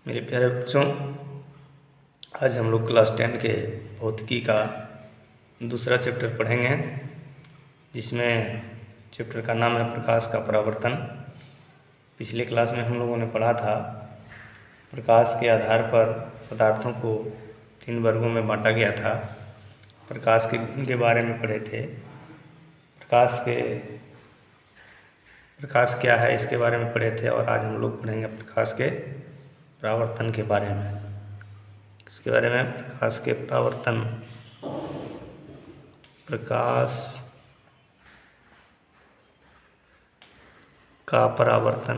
मेरे प्यारे बच्चों, आज हम लोग क्लास 10 के भौतिकी का दूसरा चैप्टर पढ़ेंगे, जिसमें चैप्टर का नाम है प्रकाश का परावर्तन। पिछले क्लास में हम लोगों ने पढ़ा था प्रकाश के आधार पर पदार्थों को 3 वर्गों में बांटा गया था। प्रकाश के बारे में पढ़े थे। प्रकाश क्या है इसके बारे में पढ़े थे, और आज हम लोग पढ़ेंगे प्रकाश के परावर्तन के बारे में। इसके बारे में प्रकाश के परावर्तन, प्रकाश का परावर्तन।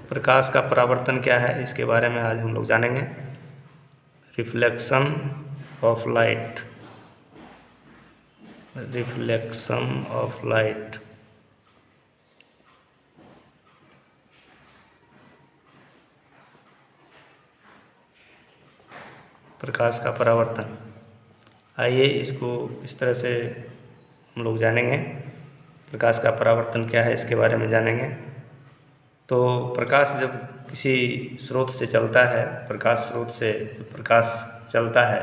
प्रकाश का परावर्तन क्या है इसके बारे में आज हम लोग जानेंगे। Reflection of light, reflection of light. प्रकाश का परावर्तन, आइए इसको इस तरह से हम लोग जानेंगे। प्रकाश का परावर्तन क्या है इसके बारे में जानेंगे। तो प्रकाश जब किसी स्रोत से चलता है, प्रकाश स्रोत से जब प्रकाश चलता है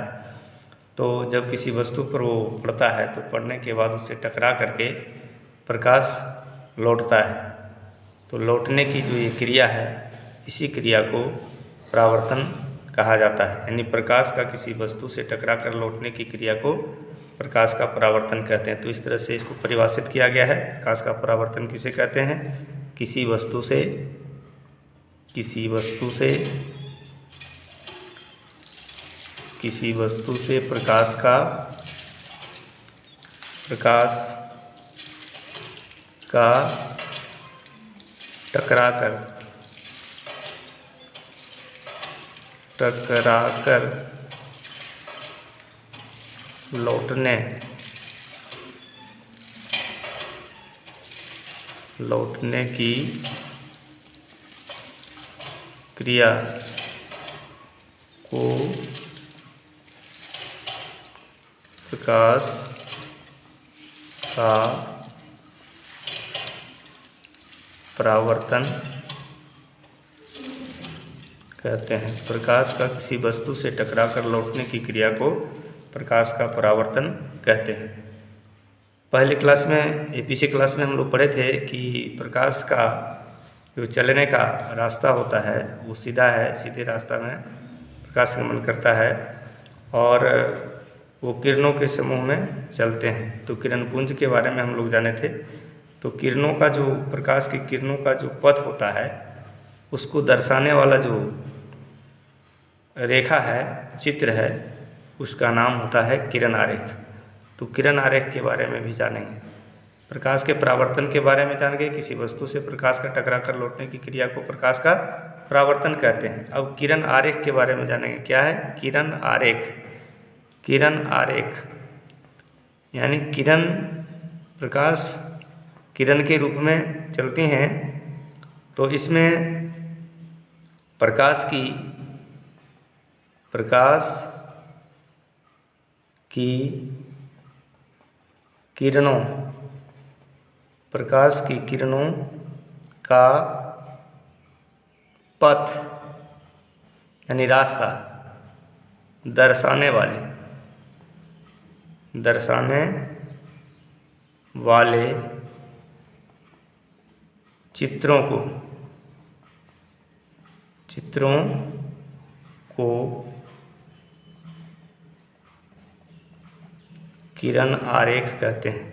तो जब किसी वस्तु पर वो पड़ता है तो पड़ने के बाद उससे टकरा करके प्रकाश लौटता है। तो लौटने की जो ये क्रिया है, इसी क्रिया को परावर्तन कहा जाता है। यानी प्रकाश का किसी वस्तु से टकरा कर लौटने की क्रिया को प्रकाश का परावर्तन कहते हैं। तो इस तरह से इसको परिभाषित किया गया है। प्रकाश का परावर्तन किसे कहते हैं? किसी वस्तु से प्रकाश का टकरा कर लौटने की क्रिया को प्रकाश का परावर्तन कहते हैं। प्रकाश का किसी वस्तु से टकराकर लौटने की क्रिया को प्रकाश का परावर्तन कहते हैं। पहले क्लास में, पिछले क्लास में हम लोग पढ़े थे कि प्रकाश का जो चलने का रास्ता होता है वो सीधा है। सीधे रास्ता में प्रकाश गमन करता है और वो किरणों के समूह में चलते हैं। तो किरण पुंज के बारे में हम लोग जाने थे। तो किरणों का जो प्रकाश की किरणों का जो पथ होता है उसको दर्शाने वाला जो रेखा है, चित्र है, उसका नाम होता है किरण आरेख। तो किरण आरेख के बारे में भी जानेंगे। प्रकाश के परावर्तन के बारे में जानेंगे। किसी वस्तु से प्रकाश का टकरा कर लौटने की क्रिया को प्रकाश का परावर्तन कहते हैं। अब किरण आरेख के बारे में जानेंगे। क्या है किरण आरेख? किरण आरेख यानी प्रकाश किरण के रूप में चलती हैं। तो इसमें प्रकाश की किरणों का पथ यानी रास्ता दर्शाने वाले चित्रों को किरण आरेख कहते हैं।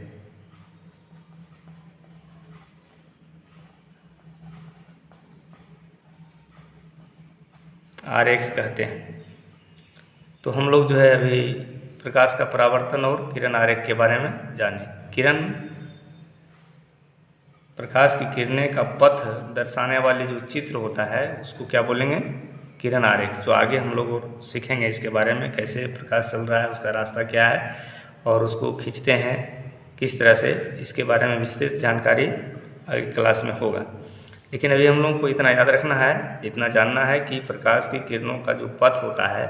आरेख कहते हैं। तो हम लोग जो है अभी प्रकाश का परावर्तन और किरण आरेख के बारे में जाने। प्रकाश की किरणें का पथ दर्शाने वाले जो चित्र होता है उसको क्या बोलेंगे? किरण आरेख। जो आगे हम लोग और सीखेंगे इसके बारे में, कैसे प्रकाश चल रहा है, उसका रास्ता क्या है और उसको खींचते हैं किस तरह से, इसके बारे में विस्तृत जानकारी अगली क्लास में होगा। लेकिन अभी हम लोगों को इतना याद रखना है, इतना जानना है कि प्रकाश की किरणों का जो पथ होता है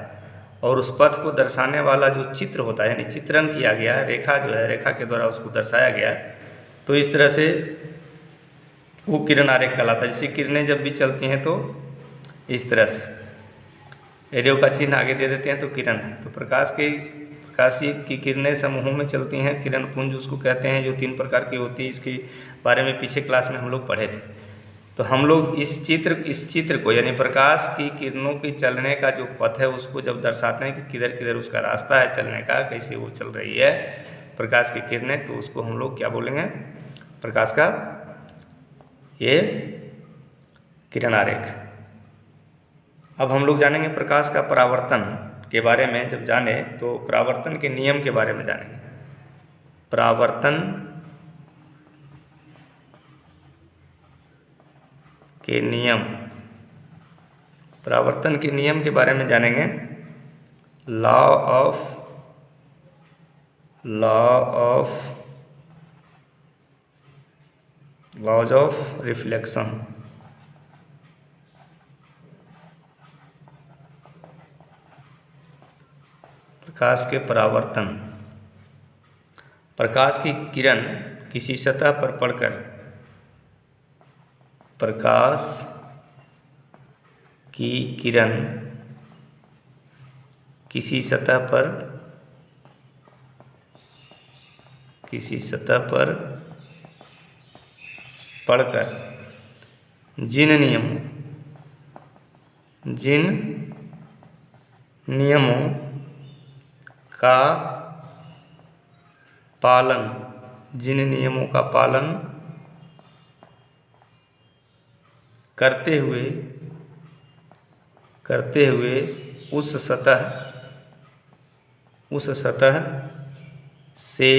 और उस पथ को दर्शाने वाला जो चित्र होता है, यानी चित्रण किया गया, रेखा जो है, रेखा के द्वारा उसको दर्शाया गया। तो इस तरह से वो किरण आरेख कहलाता है। जैसे किरणें जब भी चलती हैं तो इस तरह से एरो का चिन्ह आगे दे देते हैं तो किरण है। तो प्रकाशीय की किरणें समूहों में चलती हैं, किरण पुंज उसको कहते हैं, जो 3 प्रकार की होती है। इसके बारे में पीछे क्लास में हम लोग पढ़े थे। तो हम लोग इस चित्र को यानी प्रकाश की किरणों की चलने का जो पथ है उसको जब दर्शाते हैं कि किधर किधर उसका रास्ता है चलने का, कैसे वो चल रही है प्रकाश की किरणें, तो उसको हम लोग क्या बोलेंगे, प्रकाश का ये किरण आरेख। अब हम लोग जानेंगे प्रकाश का परावर्तन के बारे में। जब जाने तो परावर्तन के नियम के बारे में जानेंगे। परावर्तन के नियम, परावर्तन के नियम के बारे में जानेंगे। Laws of reflection. प्रकाश के परावर्तन, प्रकाश की किरण किसी सतह पर पड़कर, प्रकाश की किरण किसी सतह पर पड़कर जिन नियमों का पालन करते हुए उस सतह से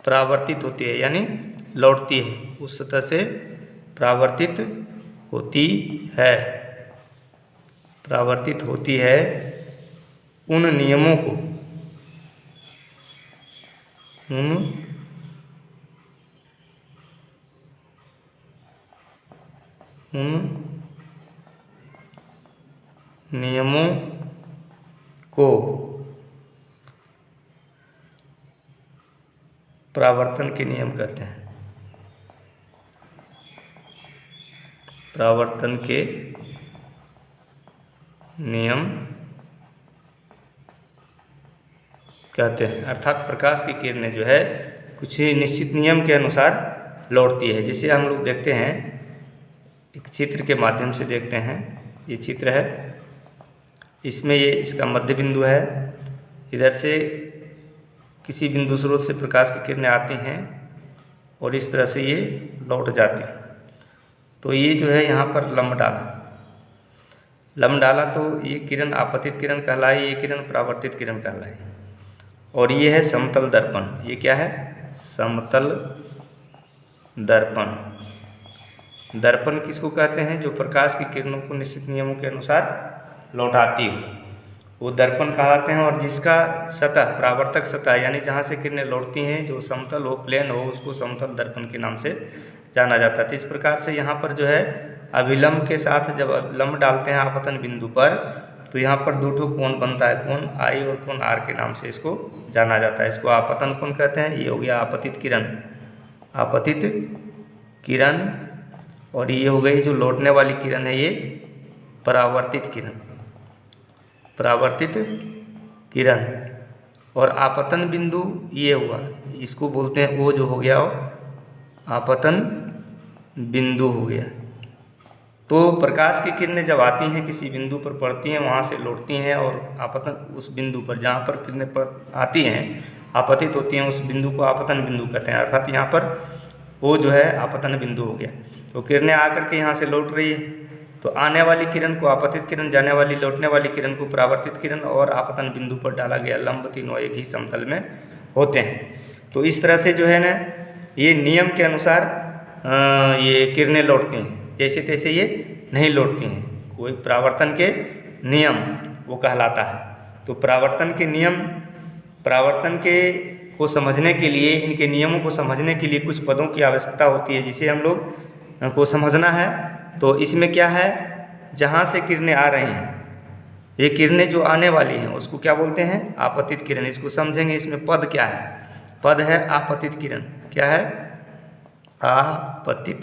परावर्तित होती है, यानी लौटती है, उस सतह से परावर्तित होती है उन नियमों को, परावर्तन के नियम कहते हैं। परावर्तन के नियम कहते हैं, अर्थात प्रकाश की किरणें जो है कुछ निश्चित नियम के अनुसार लौटती है। जिसे हम लोग देखते हैं, एक चित्र के माध्यम से देखते हैं। ये चित्र है, इसमें ये इसका मध्य बिंदु है, इधर से किसी बिंदु स्रोत से प्रकाश की किरणें आती हैं और इस तरह से ये लौट जाती हैं। तो ये जो है यहाँ पर लम्ब डाला तो ये किरण आपतित किरण कहलाई, ये किरण परावर्तित किरण कहलाई। और ये है समतल दर्पण। ये क्या है? समतल दर्पण। दर्पण किसको कहते हैं? जो प्रकाश की किरणों को निश्चित नियमों के अनुसार लौटाती हो, वो दर्पण कहलाते हैं। और जिसका सतह, परावर्तक सतह यानी जहाँ से किरणें लौटती हैं, जो समतल हो, प्लेन हो, उसको समतल दर्पण के नाम से जाना जाता है। तो इस प्रकार से यहाँ पर जो है अभिलंब के साथ जब लंब डालते हैं आपतन बिंदु पर, तो यहाँ पर 2 ठो कोण बनता है, कोण आई और कोण आर के नाम से इसको जाना जाता है। इसको आपतन कोण कहते हैं। ये हो गया आपतित किरण। और ये हो गई जो लौटने वाली किरण है, ये परावर्तित किरण। और आपतन बिंदु ये हुआ, इसको बोलते हैं वो जो हो गया आपतन बिंदु हो गया। तो प्रकाश की किरणें जब आती हैं किसी बिंदु पर पड़ती हैं, वहाँ से लौटती हैं और आपतन उस बिंदु पर जहाँ पर किरणें आती हैं, आपतित होती हैं, उस बिंदु को आपतन बिंदु कहते हैं। अर्थात यहाँ पर वो जो है आपतन बिंदु हो गया। तो किरणें आकर के यहाँ से लौट रही है, तो आने वाली किरण को आपतित किरण, जाने वाली लौटने वाली किरण को परावर्तित किरण, और आपतन बिंदु पर डाला गया लंब, तीनों एक ही समतल में होते हैं। तो इस तरह से जो है ना, ये नियम के अनुसार ये किरणें लौटती हैं, जैसे तैसे ये नहीं लौटती हैं। कोई परावर्तन के नियम वो कहलाता है। तो परावर्तन के नियम, परावर्तन के को समझने के लिए, इनके नियमों को समझने के लिए कुछ पदों की आवश्यकता होती है, जिसे हम लोग को समझना है। तो इसमें क्या है, जहाँ से किरणें आ रही हैं, ये किरणें जो आने वाली हैं उसको क्या बोलते हैं? आपतित किरण। इसको समझेंगे। इसमें पद क्या है? पद है आपतित किरण। क्या है? आपतित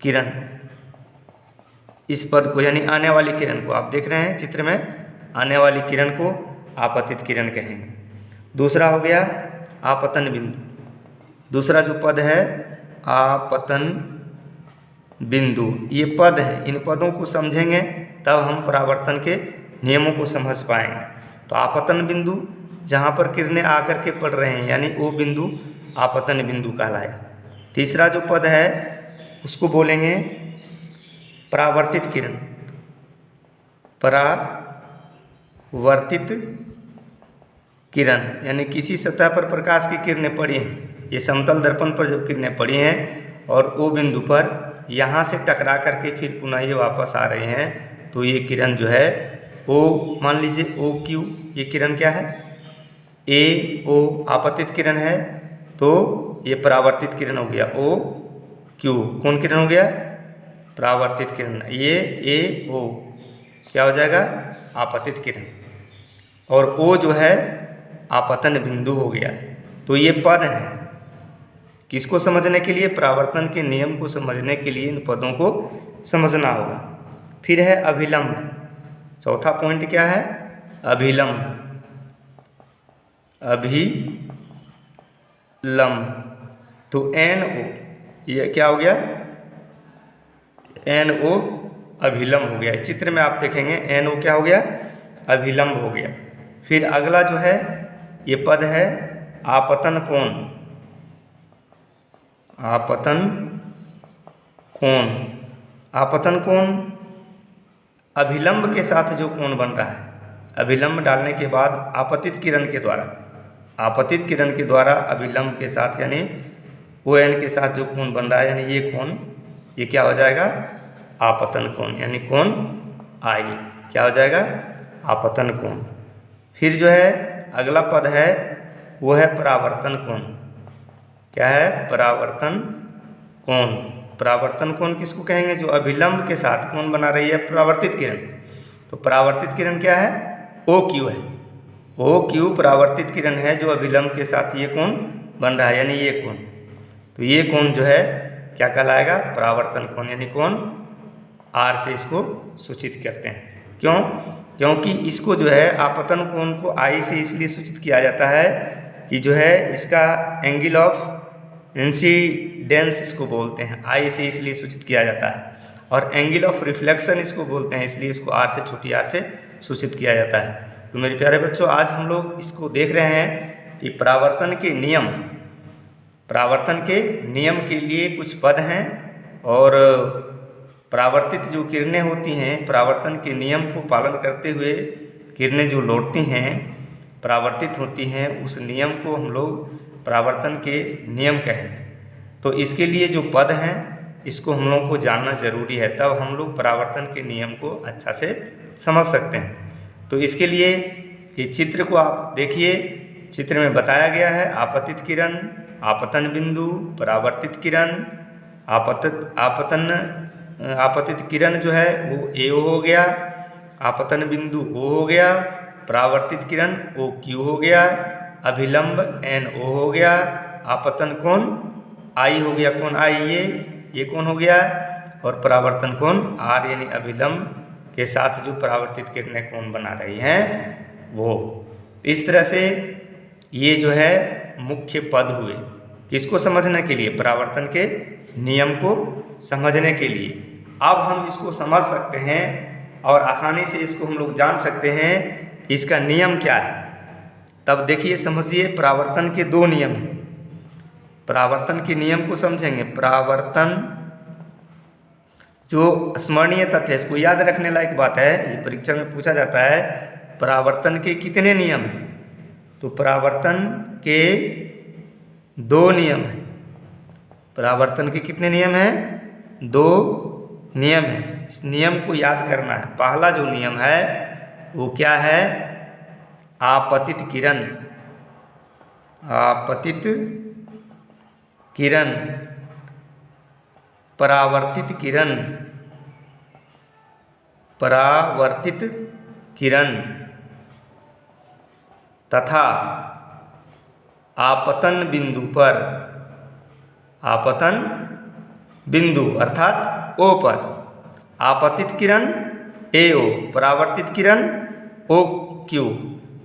किरण, इस पद को यानी आने वाली किरण को, आप देख रहे हैं चित्र में, आने वाली किरण को आपतित किरण कहेंगे। दूसरा हो गया आपतन बिंदु। दूसरा जो पद है आपतन बिंदु, ये पद है, इन पदों को समझेंगे तब हम परावर्तन के नियमों को समझ पाएंगे। तो आपतन बिंदु जहाँ पर किरणें आकर के पड़ रहे हैं यानी वो बिंदु आपतन बिंदु कहलाया। तीसरा जो पद है उसको बोलेंगे परावर्तित किरण। परावर्तित किरण यानी किसी सतह पर प्रकाश की किरणें पड़ी हैं, ये समतल दर्पण पर जब किरणें पड़ी हैं और ओ बिंदु पर यहाँ से टकरा करके फिर पुनः ये वापस आ रहे हैं, तो ये किरण जो है ओ, मान लीजिए ओ क्यू, ये किरण क्या है, ए ओ आपतित किरण है, तो ये परावर्तित किरण हो गया ओ क्यू। कौन किरण हो गया, परावर्तित किरण। ये ए ओ क्या हो जाएगा, आपतित किरण, और ओ जो है आपतन बिंदु हो गया। तो ये पद हैं, किसको समझने के लिए, परावर्तन के नियम को समझने के लिए इन पदों को समझना होगा। फिर है अभिलंब। चौथा पॉइंट क्या है, अभिलंब। अभिलंब तो एन ओ, ये क्या हो गया, एन ओ अभिलंब हो गया। इस चित्र में आप देखेंगे एन ओ क्या हो गया, अभिलंब हो गया। फिर अगला जो है ये पद है आपतन कोण। आपतन कोण, आपतन कोण अभिलंब के साथ जो कोण बन रहा है, अभिलंब डालने के बाद आपतित किरण के द्वारा, आपतित किरण के द्वारा अभिलंब के साथ यानी ओ एन के साथ जो कोण बन रहा है यानी ये कोण, ये क्या हो जाएगा, आपतन कोण, यानी कोण आई क्या हो जाएगा, आपतन कोण। फिर जो है अगला पद है वो है परावर्तन कोण। क्या है, परावर्तन कोण। परावर्तन कोण किसको कहेंगे, जो अभिलंब के साथ कोण बना रही है परावर्तित किरण। तो परावर्तित किरण क्या है, ओ क्यू है। ओ क्यू परावर्तित किरण है जो अभिलंब के साथ ये कोण बन रहा है यानी ये कोण। तो ये कोण जो है क्या कहलाएगा, परावर्तन कोण, यानी कोण आर से इसको सूचित करते हैं। क्यों, क्योंकि इसको जो है आपतन कोण को आई से इसलिए सूचित किया जाता है कि जो है इसका एंगल ऑफ इंसिडेंस इसको बोलते हैं, आई से इसलिए सूचित किया जाता है, और एंगल ऑफ रिफ्लेक्शन इसको बोलते हैं, इसलिए इसको आर से, छोटी आर से सूचित किया जाता है। तो मेरे प्यारे बच्चों आज हम लोग इसको देख रहे हैं कि परावर्तन के नियम, परावर्तन के नियम के लिए कुछ पद हैं, और परावर्तित जो किरणें होती हैं परावर्तन के नियम को पालन करते हुए किरणें जो लौटती हैं परावर्तित होती हैं, उस नियम को हम लोग परावर्तन के नियम कहेंगे। तो इसके लिए जो पद हैं इसको हम लोगों को जानना ज़रूरी है, तब हम लोग परावर्तन के नियम को अच्छा से समझ सकते हैं। तो इसके लिए ये चित्र को आप देखिए, चित्र में बताया गया है आपतित किरण, आपतन बिंदु, परावर्तित किरण, आपतित किरण जो है वो ए ओ हो गया, आपतन बिंदु ओ हो गया, परावर्तित किरण ओ क्यू हो गया, अभिलंब एन ओ हो गया, आपतन कोण आई हो गया, कोण आई ये कोण हो गया, और परावर्तन कोण आर यानी अभिलंब के साथ जो परावर्तित किरणें कोण बना रही हैं वो। इस तरह से ये जो है मुख्य पद हुए, किसको समझने के लिए, परावर्तन के नियम को समझने के लिए। अब हम इसको समझ सकते हैं और आसानी से इसको हम लोग जान सकते हैं कि इसका नियम क्या है। तब देखिए समझिए, परावर्तन के दो नियम हैं। परावर्तन के नियम को समझेंगे। परावर्तन जो स्मरणीय तथ्य है, इसको याद रखने लायक बात है, ये परीक्षा में पूछा जाता है, परावर्तन के कितने नियम हैं। तो परावर्तन के दो नियम हैं। परावर्तन के कितने नियम हैं, दो नियम हैं। इस नियम को याद करना है। पहला जो नियम है वो क्या है, आपतित किरण, आपतित किरण, परावर्तित किरण, परावर्तित किरण तथा आपतन बिंदु पर आपतन बिंदु अर्थात O पर, आपतित किरण AO, परावर्तित किरण OQ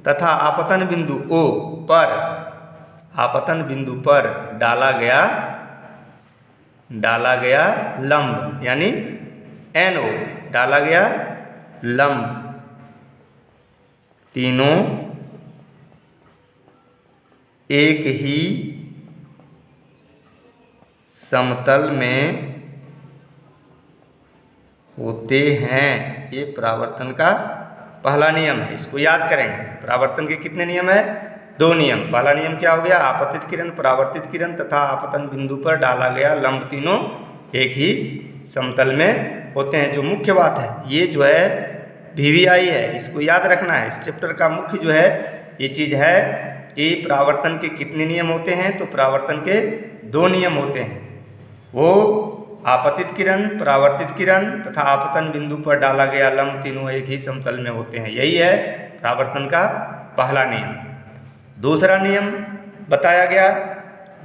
तथा आपतन बिंदु O पर, आपतन बिंदु पर डाला गया लंब यानी NO, डाला गया लंब, तीनों एक ही समतल में होते हैं। ये परावर्तन का पहला नियम है, इसको याद करेंगे। परावर्तन के कितने नियम है? 2 नियम। पहला नियम क्या हो गया? आपतित किरण, परावर्तित किरण तथा आपतन बिंदु पर डाला गया लंब तीनों एक ही समतल में होते हैं। जो मुख्य बात है, ये जो है VVI है, इसको याद रखना है। इस चैप्टर का मुख्य जो है ये चीज़ है कि परावर्तन के कितने नियम होते हैं। तो परावर्तन के 2 नियम होते हैं, वो आपतित किरण, परावर्तित किरण तथा आपतन बिंदु पर डाला गया लंब तीनों एक ही समतल में होते हैं। यही है परावर्तन का पहला नियम। दूसरा नियम बताया गया।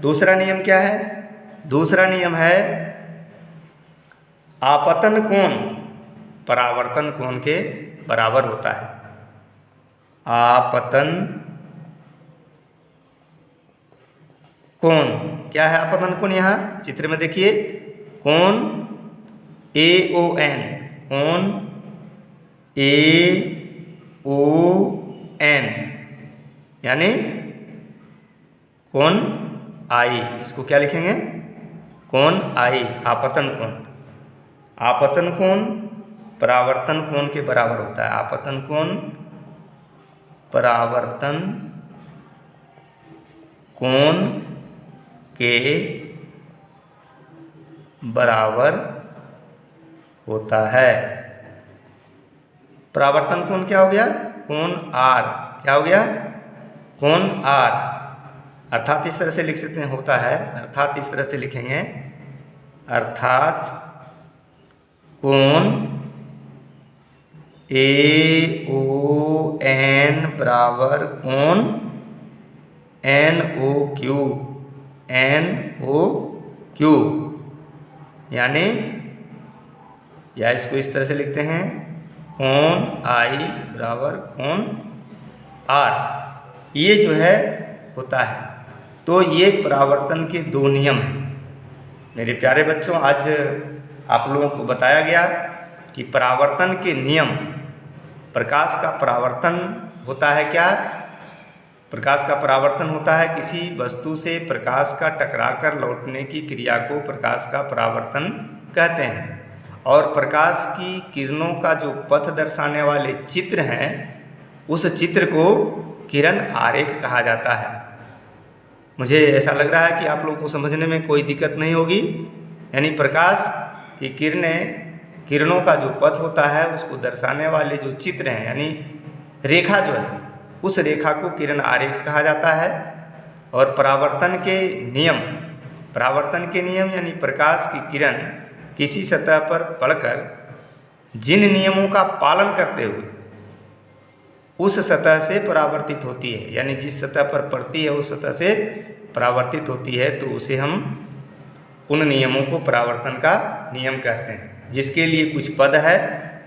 दूसरा नियम क्या है? दूसरा नियम है आपतन कोण परावर्तन कोण के बराबर होता है। आपतन कोण क्या है? आपतन कोण यहाँ चित्र में देखिए, कोण AON, कोण AON यानी कोण I, इसको क्या लिखेंगे? कोण I, आपतन कोण। आपतन कोण परावर्तन कोण के बराबर होता है। आपतन कोण परावर्तन कोण के बराबर होता है। परावर्तन कोण क्या हो गया? कोण R। क्या हो गया? कोण R। अर्थात इस तरह से लिख सकते हैं, होता है, अर्थात इस तरह से लिखेंगे, अर्थात कोण AON बराबर कोण NOQ, NOQ यानी, या इसको इस तरह से लिखते हैं, कोण I बराबर कोण R। ये जो है होता है। तो ये परावर्तन के 2 नियम हैं। मेरे प्यारे बच्चों, आज आप लोगों को बताया गया कि परावर्तन के नियम, प्रकाश का परावर्तन होता है क्या? प्रकाश का परावर्तन होता है किसी वस्तु से प्रकाश का टकराकर लौटने की क्रिया को प्रकाश का परावर्तन कहते हैं। और प्रकाश की किरणों का जो पथ दर्शाने वाले चित्र हैं, उस चित्र को किरण आरेख कहा जाता है। मुझे ऐसा लग रहा है कि आप लोगों को समझने में कोई दिक्कत नहीं होगी। यानी प्रकाश की किरणों का जो पथ होता है, उसको दर्शाने वाले जो चित्र हैं, यानी रेखा जो है, उस रेखा को किरण आरेख कहा जाता है। और परावर्तन के नियम यानी प्रकाश की किरण किसी सतह पर पड़कर जिन नियमों का पालन करते हुए उस सतह से परावर्तित होती है, यानी जिस सतह पर पड़ती है उस सतह से परावर्तित होती है, तो उसे हम उन नियमों को परावर्तन का नियम कहते हैं। जिसके लिए कुछ पद है: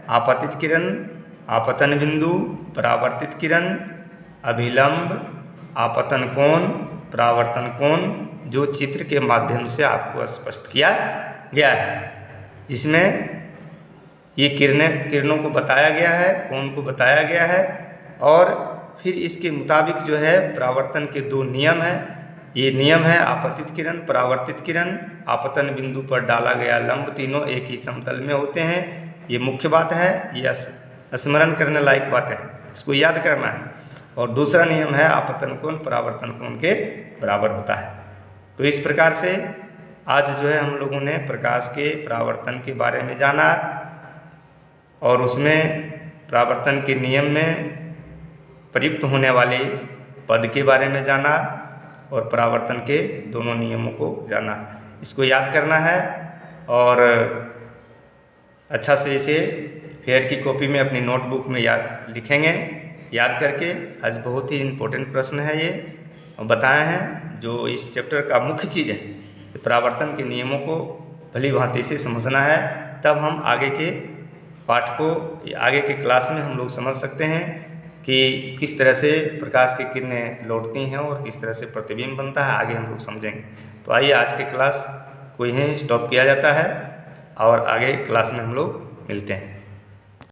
आपतित किरण, आपतन बिंदु, परावर्तित किरण, अभिलंब, आपतन कोण, परावर्तन कोण, जो चित्र के माध्यम से आपको स्पष्ट किया गया है, जिसमें ये किरणों को बताया गया है, कोण को बताया गया है। और फिर इसके मुताबिक जो है परावर्तन के 2 नियम हैं। ये नियम है आपतित किरण, परावर्तित किरण, आपतन बिंदु पर डाला गया लंब तीनों एक ही समतल में होते हैं। ये मुख्य बात है, ये स्मरण करने लायक बात है, इसको याद करना है। और दूसरा नियम है आपतन कोण परावर्तन कोण के बराबर होता है। तो इस प्रकार से आज जो है हम लोगों ने प्रकाश के परावर्तन के बारे में जाना और उसमें परावर्तन के नियम में प्रयुक्त होने वाले पद के बारे में जाना और परावर्तन के दोनों नियमों को जाना। इसको याद करना है और अच्छा से इसे फेयर की कॉपी में अपनी नोटबुक में लिखेंगे याद करके। आज बहुत ही इम्पोर्टेंट प्रश्न है ये, और बताए हैं जो इस चैप्टर का मुख्य चीज़ है परावर्तन के नियमों को भली भांति से समझना है, तब हम आगे के पाठ को, आगे के क्लास में हम लोग समझ सकते हैं कि किस तरह से प्रकाश की किरणें लौटती हैं और किस तरह से प्रतिबिंब बनता है। आगे हम लोग समझेंगे। तो आइए आज के क्लास को यहीं स्टॉप किया जाता है और आगे क्लास में हम लोग मिलते हैं।